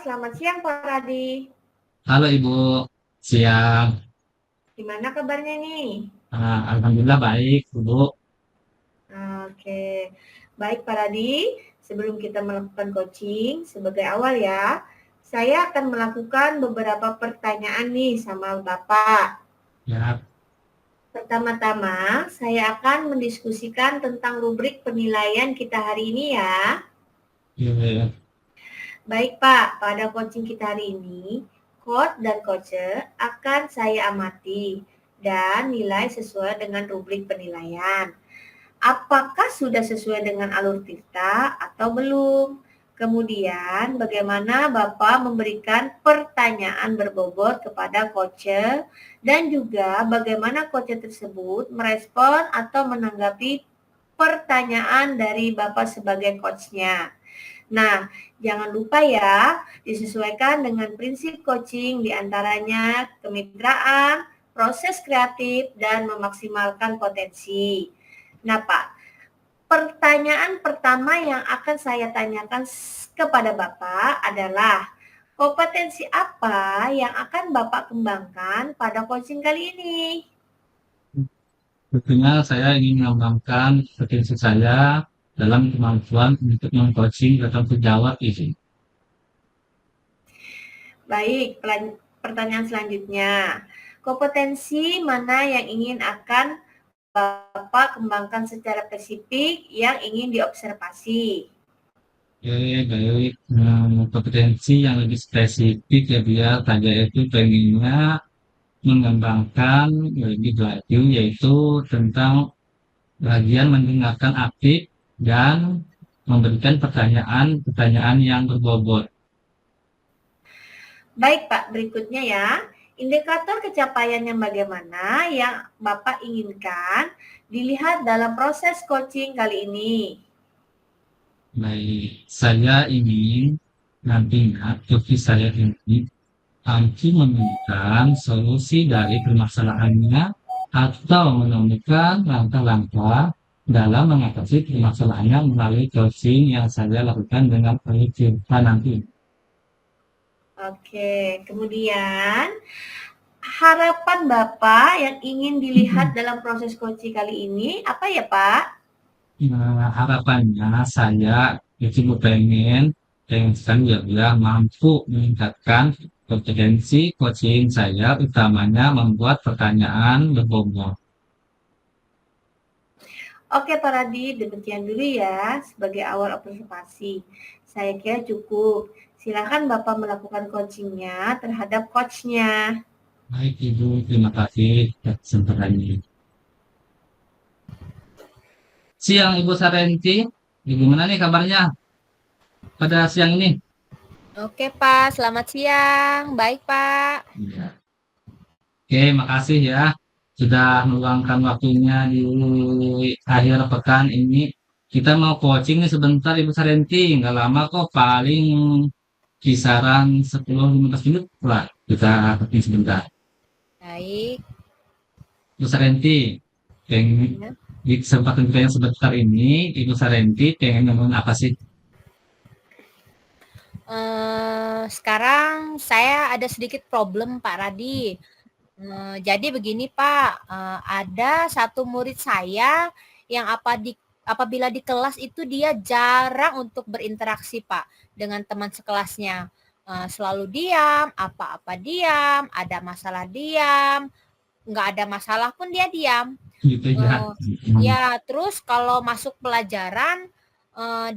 selamat siang Pak Radi. Halo Ibu, siang. Gimana kabarnya nih? Alhamdulillah baik, Ibu. Oke, baik Pak Radi. Sebelum kita melakukan coaching, sebagai awal ya, saya akan melakukan beberapa pertanyaan nih sama Bapak. Ya, Pertama-tama, saya akan mendiskusikan tentang rubrik penilaian kita hari ini ya. ya, Baik Pak, pada coaching kita hari ini, coach dan coacher akan saya amati dan nilai sesuai dengan rubrik penilaian. Apakah sudah sesuai dengan alur Tirta atau belum? Kemudian, bagaimana Bapak memberikan pertanyaan berbobot kepada coacher dan juga bagaimana coacher tersebut merespon atau menanggapi pertanyaan dari Bapak sebagai coachnya. Nah, jangan lupa ya, disesuaikan dengan prinsip coaching diantaranya kemitraan, proses kreatif, dan memaksimalkan potensi. Nah, Pak, pertanyaan pertama yang akan saya tanyakan kepada Bapak adalah kompetensi apa yang akan Bapak kembangkan pada coaching kali ini? tentunya saya ingin mengembangkan potensi saya dalam kemampuan untuk meng-coaching atau menjawab ini. Baik, pertanyaan selanjutnya. Kompetensi mana yang ingin akan Bapak kembangkan secara spesifik yang ingin diobservasi? Oke, baik. Kompetensi yang lebih spesifik ya biar saya itu pengennya mengembangkan lebih lagi yaitu tentang bagian mendengarkan aktif dan memberikan pertanyaan-pertanyaan yang berbobot. Baik Pak, berikutnya ya. Indikator pencapaian yang bagaimana yang Bapak inginkan dilihat dalam proses coaching kali ini? Baik, saya ingin nantinya coach saya ini mampu menemukan solusi dari permasalahannya atau menemukan langkah-langkah dalam mengatasi permasalahannya melalui coaching yang saya lakukan dengan penuh cinta nanti. Oke, kemudian harapan Bapak yang ingin dilihat dalam proses coaching kali ini apa ya Pak? Nah, harapannya saya itu pengen sekali ya mampu meningkatkan kompetensi coaching saya, utamanya membuat pertanyaan berbobot. Oke Pak Radi, demikian dulu ya sebagai awal observasi. Saya kira cukup. Silakan Bapak melakukan coachingnya terhadap coachnya. Baik Ibu, terima kasih atas kesempatannya. Siang Ibu Sarenti, gimana nih kabarnya pada siang ini? Oke Pak, selamat siang. Baik Pak. Ya. Oke, makasih ya sudah meluangkan waktunya di akhir pekan ini. Kita mau coaching nih sebentar Ibu Sarenti, nggak lama kok, paling kisaran 10-15 menit lah kita coaching sebentar. Baik. Ibu Sarenti, yang Ya. di kesempatan kita yang sebentar ini, Ibu Sarenti pengen ngomong apa sih? Sekarang saya ada sedikit problem Pak Radi. Jadi begini Pak, ada satu murid saya yang apabila di kelas itu dia jarang untuk berinteraksi Pak dengan teman sekelasnya. Selalu diam, apa-apa diam, ada masalah diam, nggak ada masalah pun dia diam. Gitu ya. Ya, terus kalau masuk pelajaran,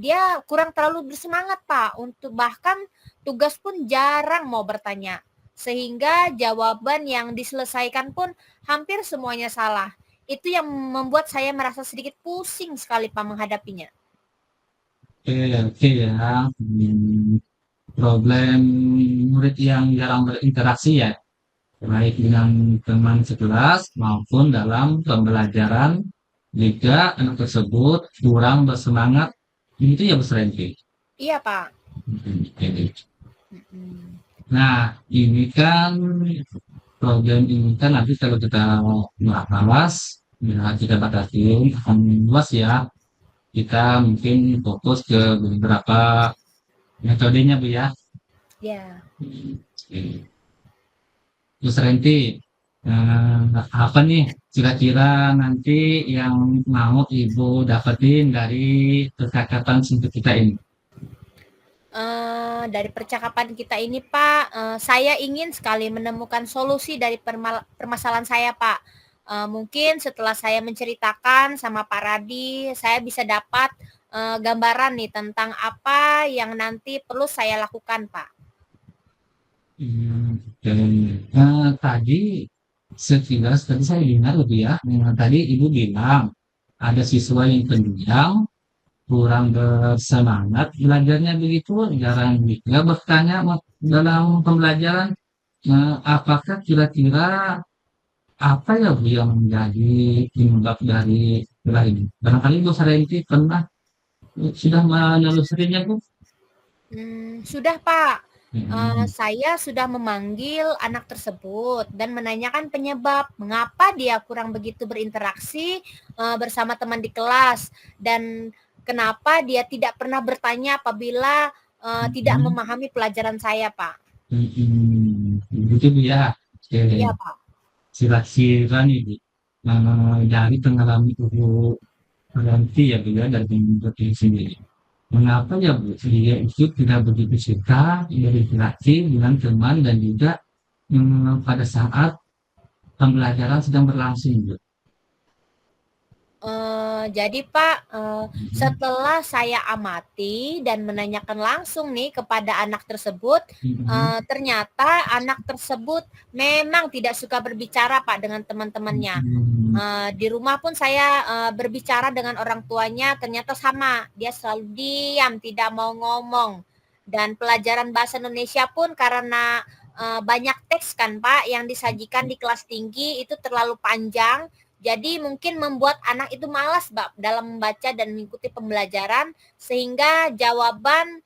dia kurang terlalu bersemangat, Pak, untuk bahkan tugas pun jarang mau bertanya. Sehingga jawaban yang diselesaikan pun hampir semuanya salah. Itu yang membuat saya merasa sedikit pusing sekali, Pak, menghadapinya. Oke, oke ya. Problem murid yang jarang berinteraksi ya, baik dengan teman sekelas maupun dalam pembelajaran, jika anak tersebut kurang bersemangat, itu ya Bu Srenti. Iya, Pak. Oke. Mm-mm. Nah, ini kan program ini kan nanti kalau kita bahas, ya kita batasi akan luas ya. Kita mungkin fokus ke beberapa metodenya Bu ya. Ya. Terus Renti, apa nih kira-kira nanti yang mau Ibu dapetin dari percakapan singkat kita ini? Dari percakapan kita ini Pak, saya ingin sekali menemukan solusi dari permasalahan saya Pak. Mungkin setelah saya menceritakan sama Pak Radi, saya bisa dapat gambaran nih tentang apa yang nanti perlu saya lakukan Pak. Tadi sekilas tadi saya dengar lebih ya, tadi Ibu bilang ada siswa yang pendiam, kurang bersemangat belajarnya begitu, jarang juga bertanya dalam pembelajaran. Apakah kira-kira apa ya Bu yang menjadi penyebab dari hal ini? Barangkali Bu Sarenti pernah sudah menelusurinya Bu? Sudah Pak. Hmm. Saya sudah memanggil anak tersebut dan menanyakan penyebab mengapa dia kurang begitu berinteraksi bersama teman di kelas dan kenapa dia tidak pernah bertanya apabila tidak Hmm. memahami pelajaran saya, Pak. Begitu Bu ya. Oke. Iya, Pak. Kira-kira nih Bu, dari pengalaman Ibu nanti ya Bu ya dari menurut diri sendiri. Mengapa ya Bu, dia itu tidak begitu suka berinteraksi dengan teman dan juga pada saat pembelajaran sedang berlangsung Bu? Jadi Pak, Mhm. setelah saya amati dan menanyakan langsung nih kepada anak tersebut, Mhm. ternyata anak tersebut memang tidak suka berbicara Pak dengan teman-temannya. Mhm. Di rumah pun saya berbicara dengan orang tuanya ternyata sama, dia selalu diam, tidak mau ngomong. Dan pelajaran bahasa Indonesia pun karena banyak teks kan Pak yang disajikan di kelas tinggi itu terlalu panjang, jadi mungkin membuat anak itu malas Pak dalam membaca dan mengikuti pembelajaran sehingga jawaban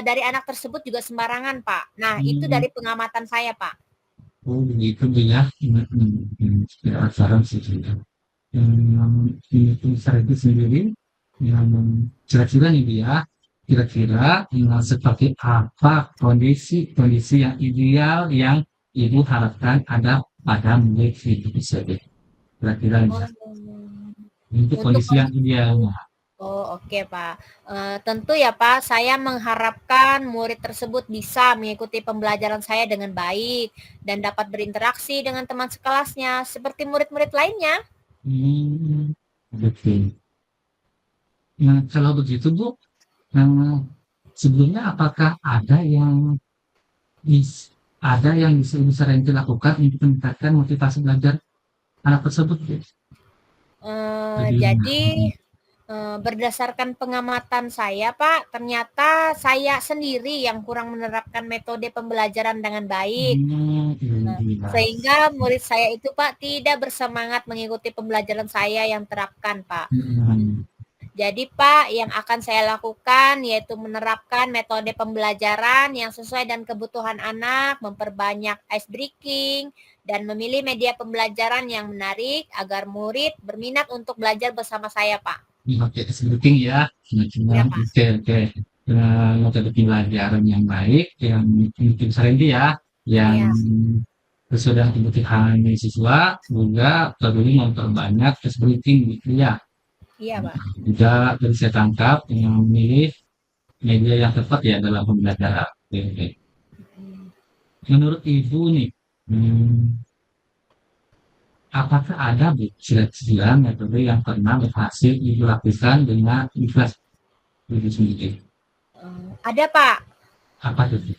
dari anak tersebut juga sembarangan Pak. Nah itu Hmm. dari pengamatan saya Pak. Oh begitu Bu ya. Penasaran sih sudah. Itu saya itu sendiri yang kira-kira nih Bu ya, kira-kira seperti apa kondisi yang ideal yang Ibu harapkan ada pada murid itu tersebut? Kira-kira Oh, untuk untuk kondisi yang idealnya. Oh, oke, Pak. Tentu ya, Pak, saya mengharapkan murid tersebut bisa mengikuti pembelajaran saya dengan baik dan dapat berinteraksi dengan teman sekelasnya seperti murid-murid lainnya. Hmm, betul. Nah, kalau begitu Bu, eh, sebelumnya apakah ada yang bisa Renti lakukan untuk meningkatkan motivasi belajar anak tersebut Bu? Lebih Jadi Hmm. berdasarkan pengamatan saya, Pak, ternyata saya sendiri yang kurang menerapkan metode pembelajaran dengan baik. Iya. Sehingga murid saya itu, Pak, tidak bersemangat mengikuti pembelajaran saya yang terapkan, Pak. Hmm. Jadi Pak, yang akan saya lakukan yaitu menerapkan metode pembelajaran yang sesuai dengan kebutuhan anak, memperbanyak ice breaking, dan memilih media pembelajaran yang menarik agar murid berminat untuk belajar bersama saya, Pak. Oke, sebutin ya, Ya, semacam Pak. oke, oke. Metode pembelajaran yang baik, yang mungkin Renti ya, yang Iya, sesuai dengan kebutuhan siswa, juga perlu memperbanyak kesulitan gitu ya. iya, Pak. Juga dari saya tangkap yang memilih media yang tepat ya dalam pembelajaran. Oke, oke. Menurut Ibu nih, hmm, apakah ada Bu sila-sila metode yang pernah berhasil Ibu lakukan dengan ikhlas Ibu sendiri? Ada, Pak. Apa itu?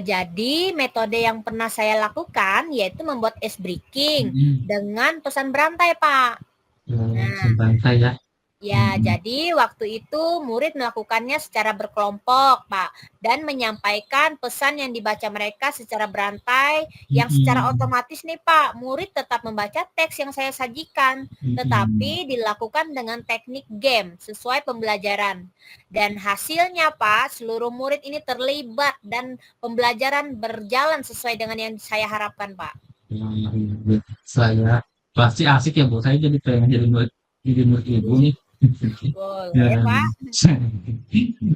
Jadi metode yang pernah saya lakukan yaitu membuat ice breaking Mhm. dengan pesan berantai, Pak. Nah, Membantai ya? ya, Mhm. jadi waktu itu murid melakukannya secara berkelompok, Pak, dan menyampaikan pesan yang dibaca mereka secara berantai, yang secara Mhm. otomatis nih, Pak, murid tetap membaca teks yang saya sajikan, Mhm. tetapi dilakukan dengan teknik game sesuai pembelajaran. Dan hasilnya, Pak, seluruh murid ini terlibat dan pembelajaran berjalan sesuai dengan yang saya harapkan, Pak. Saya pasti asik ya Bu, saya jadi pengen jadi murid ibu nih. Boleh, Dan Pak.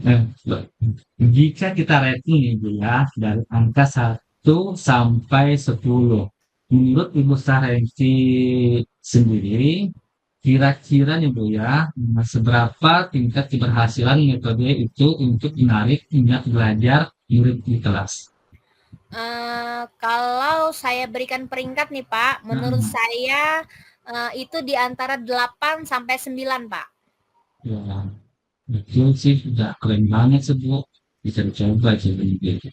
Eh, Jika kita rating nih Bu ya, dari angka 1 sampai 10, menurut Ibu Sarensi sendiri, kira-kira nih Bu ya, seberapa tingkat keberhasilan metode itu untuk menarik minat belajar murid di kelas? Kalau saya berikan peringkat nih Pak, menurut Nah, saya itu di antara 8 sampai 9 Pak. ya, itu sih udah keren banget sih Bu. Bisa dicoba coba gitu.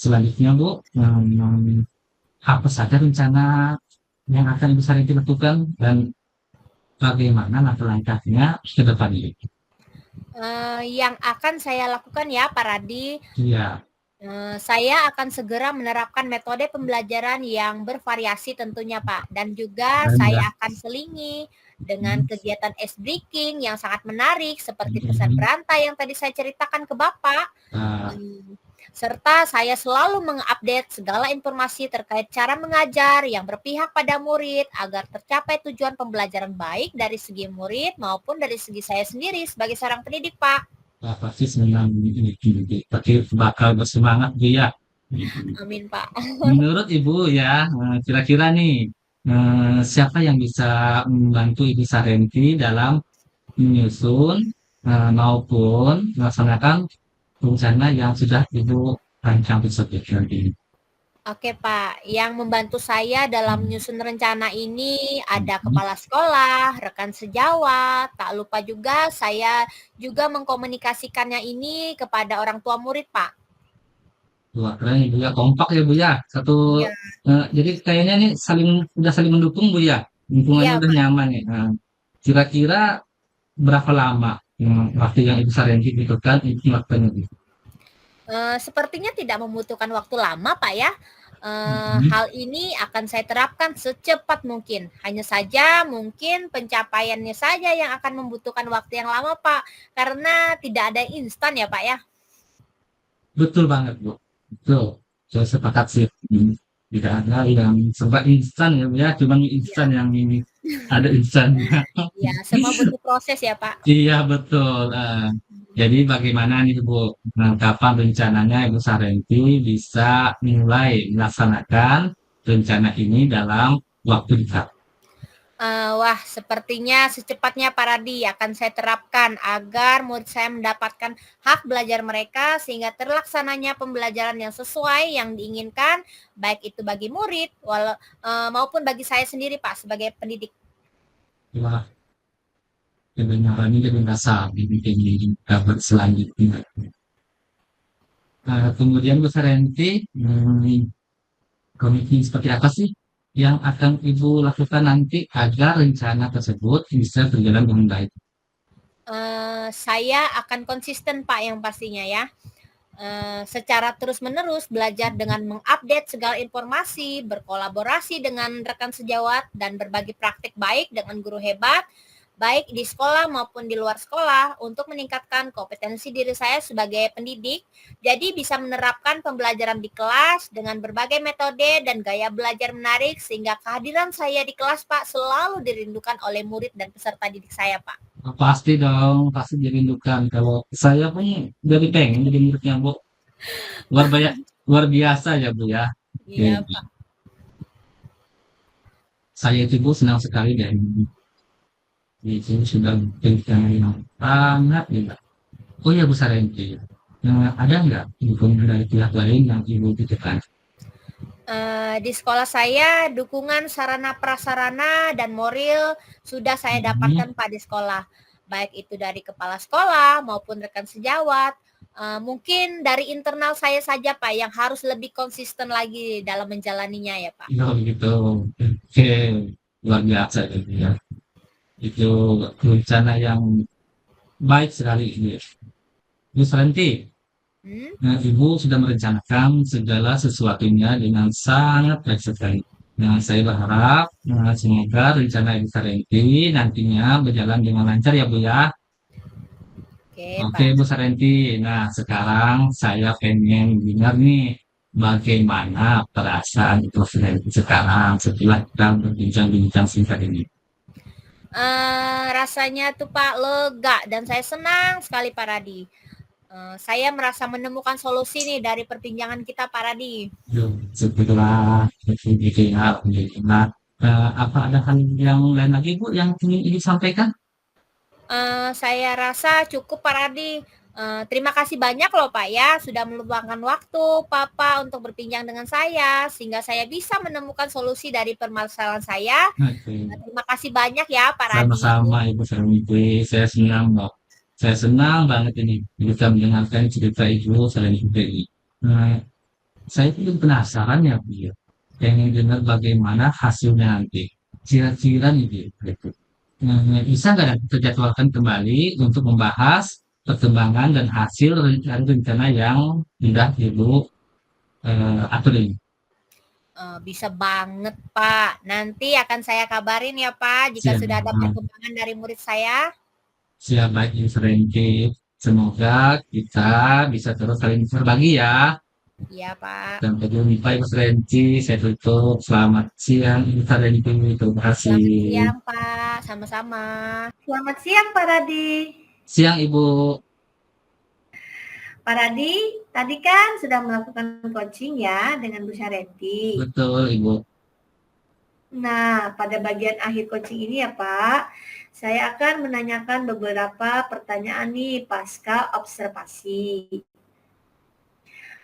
Selanjutnya Bu, apa saja rencana yang akan Ibu Sarinti lakukan dan bagaimana langkah-langkahnya ke depan ini? Yang akan saya lakukan ya Pak Radi, Iya, saya akan segera menerapkan metode pembelajaran yang bervariasi tentunya Pak, dan juga keren ya. saya akan selingi dengan kegiatan ice breaking yang sangat menarik seperti pesan berantai yang tadi saya ceritakan ke Bapak. Nah, Serta saya selalu mengupdate segala informasi terkait cara mengajar yang berpihak pada murid agar tercapai tujuan pembelajaran baik dari segi murid maupun dari segi saya sendiri sebagai seorang pendidik, Pak. pasti senang ini, tapi bakal bersemangat Bu ya. Amin, Pak. Menurut Ibu ya, kira-kira nih, siapa yang bisa membantu Ibu Sarenti dalam menyusun maupun melaksanakan rencana yang sudah Ibu rancang tersebut nanti? Oke, Pak. Yang membantu saya dalam menyusun rencana ini ada kepala sekolah, rekan sejawat, tak lupa juga saya juga mengkomunikasikannya ini kepada orang tua murid, Pak. Wah, keren ya Bu ya, kompak ya Bu ya. Iya, Jadi kayaknya nih udah saling mendukung Bu ya. Lingkungannya iya, udah Pak. nyaman ya. Nah, kira-kira berapa lama waktu yang Ibu Sarenti butuhkan itu melakukannya Bu? Sepertinya tidak membutuhkan waktu lama, Pak ya. Mhm. Hal ini akan saya terapkan secepat mungkin. Hanya saja mungkin pencapaiannya saja yang akan membutuhkan waktu yang lama, Pak. Karena tidak ada instan ya, Pak ya. Betul banget Bu. Betul. Saya sepakat sih. Tidak ada yang serba instan ya Bu ya. Cuma mie instan Iya, yang ini ada instannya. iya, semua butuh proses ya, Pak. Iya betul. Jadi bagaimana nih Bu, kapan rencananya Ibu Sarenti bisa mulai melaksanakan rencana ini dalam waktu dekat? Wah, sepertinya secepatnya Pak Radi akan saya terapkan agar murid saya mendapatkan hak belajar mereka sehingga terlaksananya pembelajaran yang sesuai yang diinginkan, baik itu bagi murid maupun bagi saya sendiri Pak sebagai pendidik. Wah, kebenarannya jadi nggak sabi ini kabar selanjutnya. Kemudian Bu Sarenti, komitmen seperti apa sih yang akan Ibu lakukan nanti agar rencana tersebut bisa berjalan dengan baik? Saya akan konsisten Pak yang pastinya ya. Secara terus-menerus belajar dengan mengupdate segala informasi, berkolaborasi dengan rekan sejawat, dan berbagi praktik baik dengan guru hebat, baik di sekolah maupun di luar sekolah untuk meningkatkan kompetensi diri saya sebagai pendidik. Jadi bisa menerapkan pembelajaran di kelas dengan berbagai metode dan gaya belajar menarik sehingga kehadiran saya di kelas Pak selalu dirindukan oleh murid dan peserta didik saya Pak. Pasti dong, pasti dirindukan. Kalau saya pun jadi pengen jadi muridnya Bu. Luar biasa ya Bu ya. Oke. Iya Pak. Saya itu Bu senang sekali dan di sini sudah memberikan yang sangat ya. Oh ya Bu Sarenti, ada nggak dukungan dari pihak lain yang Ibu butuhkan? Di sekolah saya dukungan sarana prasarana dan moral sudah saya Mhm. dapatkan Pak di sekolah. Baik itu dari kepala sekolah maupun rekan sejawat. Mungkin dari internal saya saja Pak yang harus lebih konsisten lagi dalam menjalaninya ya Pak. Oh gitu. Oke, luar biasa itu ya. Itu rencana yang baik sekali ini. Bu Sarenti, Hmm? Ibu sudah merencanakan segala sesuatunya dengan sangat baik sekali. Nah, saya berharap semoga rencana Ibu Sarenti nantinya berjalan dengan lancar ya Bu ya. Oke Oke Pak. Bu Sarenti, nah sekarang saya pengen dengar nih bagaimana perasaan Ibu Sarenti sekarang setelah kita berbincang-bincang singkat ini. Rasanya tuh Pak lega dan saya senang sekali Pak Radi. Saya merasa menemukan solusi nih dari perbincangan kita Pak Radi. Syukurlah, gitu ya, alhamdulillah. Apa ada hal yang lain lagi Bu yang ingin disampaikan? Saya rasa cukup Pak Radi. Terima kasih banyak loh Pak ya sudah meluangkan waktu Papa untuk berbincang dengan saya sehingga saya bisa menemukan solusi dari permasalahan saya. Oke. Terima kasih banyak ya Pak Radi. Sama-sama Ibu Sarmiti, saya senang loh. Saya senang banget ini bisa mendengarkan cerita Ibu Sarmiti. Nah, saya pun penasaran ya Bu ya. Pengen dengar bagaimana hasilnya nanti. Kira-kira nih Bu, gitu. Bisa nggak nanti kita jadwalkan kembali untuk membahas perkembangan dan hasil rencana yang sudah Ibu atur ini. Bisa banget Pak. Nanti akan saya kabarin ya Pak jika Siap, sudah ada perkembangan dari murid saya. siap baik Ibu Sarmiti. Semoga kita bisa terus saling berbagi ya. Iya Pak. Sampai jumpa Ibu Renci, saya tutup. Selamat siang Ibu Renci, terima Selamat kasih. siang Pak. Sama-sama. Selamat siang Pak Radi. Siang Ibu. Pak Radi, tadi kan sudah melakukan coaching ya dengan Bu Syarenti. Betul Ibu. Nah, pada bagian akhir coaching ini ya Pak, saya akan menanyakan beberapa pertanyaan nih pasca observasi.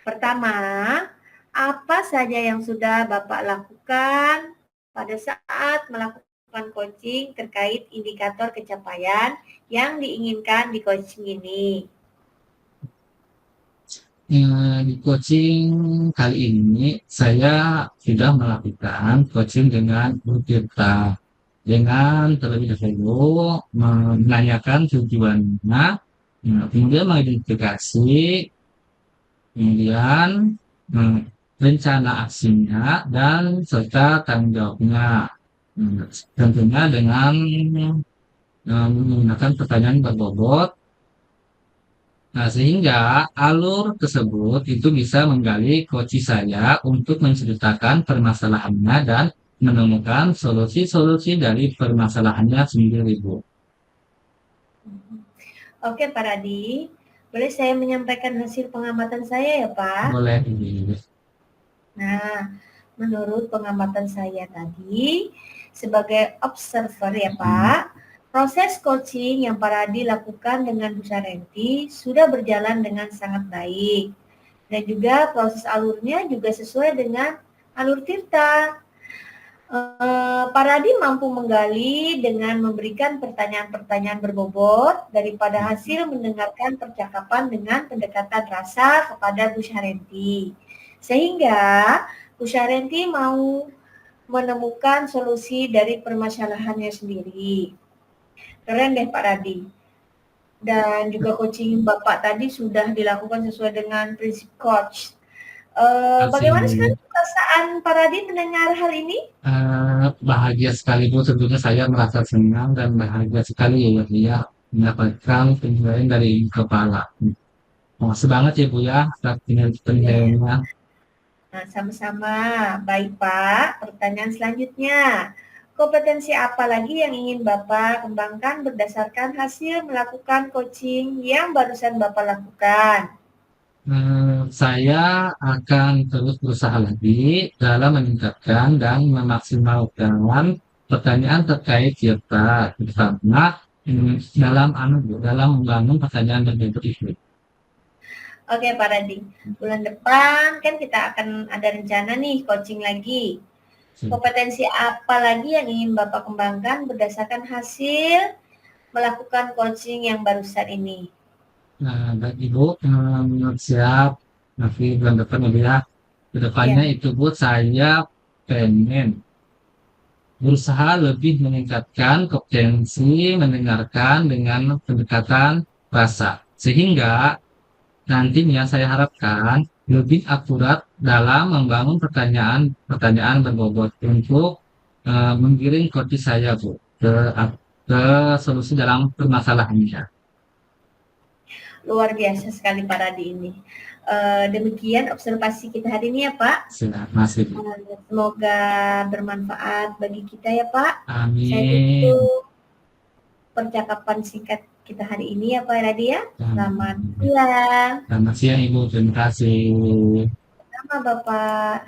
Pertama, apa saja yang sudah Bapak lakukan pada saat melakukan coaching terkait indikator pencapaian yang diinginkan di coaching ini? Di coaching kali ini saya sudah melakukan coaching dengan Bu Tirta. Dengan terlebih dahulu menanyakan tujuannya, kemudian mengidentifikasi, kemudian rencana aksinya dan serta tanggung jawabnya. Tentunya dengan menggunakan pertanyaan berbobot. Nah, sehingga alur tersebut itu bisa menggali coach saya untuk menceritakan permasalahannya dan menemukan solusi-solusi dari permasalahannya sendiri, Bu. Oke, Pak Radi. Boleh saya menyampaikan hasil pengamatan saya ya, Pak? Boleh, Ibu. Nah, menurut pengamatan saya tadi, sebagai observer ya Pak, proses coaching yang Pak Radi lakukan dengan Bu Syarenti sudah berjalan dengan sangat baik. Dan juga proses alurnya juga sesuai dengan alur Tirta. Pak Radi mampu menggali dengan memberikan pertanyaan-pertanyaan berbobot daripada hasil mendengarkan percakapan dengan pendekatan rasa kepada Bu Syarenti. Sehingga Bu Syarenti mau menemukan solusi dari permasalahannya sendiri. Keren deh Pak Radi. Dan juga coaching Bapak tadi sudah dilakukan sesuai dengan prinsip coach. Bagaimana sekarang perasaan Pak Radi mendengar hal ini? Bahagia sekali Bu, tentunya saya merasa senang dan bahagia sekali ya dia mendapatkan penilaian dari kepala. Makasih banget ya Bu ya atas penilaiannya. Nah, sama-sama. Baik Pak, pertanyaan selanjutnya. Kompetensi apa lagi yang ingin Bapak kembangkan berdasarkan hasil melakukan coaching yang barusan Bapak lakukan? Saya akan terus berusaha lagi dalam meningkatkan dan memaksimalkan pertanyaan terkait kita, terutama dalam membangun pertanyaan berbeda itu. Oke Pak Radi, bulan depan kan kita akan ada rencana nih coaching lagi. Kompetensi apa lagi yang ingin Bapak kembangkan berdasarkan hasil melakukan coaching yang barusan ini? Nah, dan Ibu siap nanti bulan depan ya. Kedepannya itu Bu, saya pengen berusaha lebih meningkatkan kompetensi mendengarkan dengan pendekatan rasa. Sehingga nantinya saya harapkan lebih akurat dalam membangun pertanyaan berbobot untuk menggiring coach saya Bu ke solusi dalam permasalahannya. Luar biasa sekali Pak Radi ini. Demikian observasi kita hari ini ya Pak. Semoga bermanfaat bagi kita ya Pak. Amin. Saya tutup. percakapan singkat kita hari ini ya Pak Radi ya. Selamat siang. Selamat siang Ibu, terima kasih. Sama Bapak.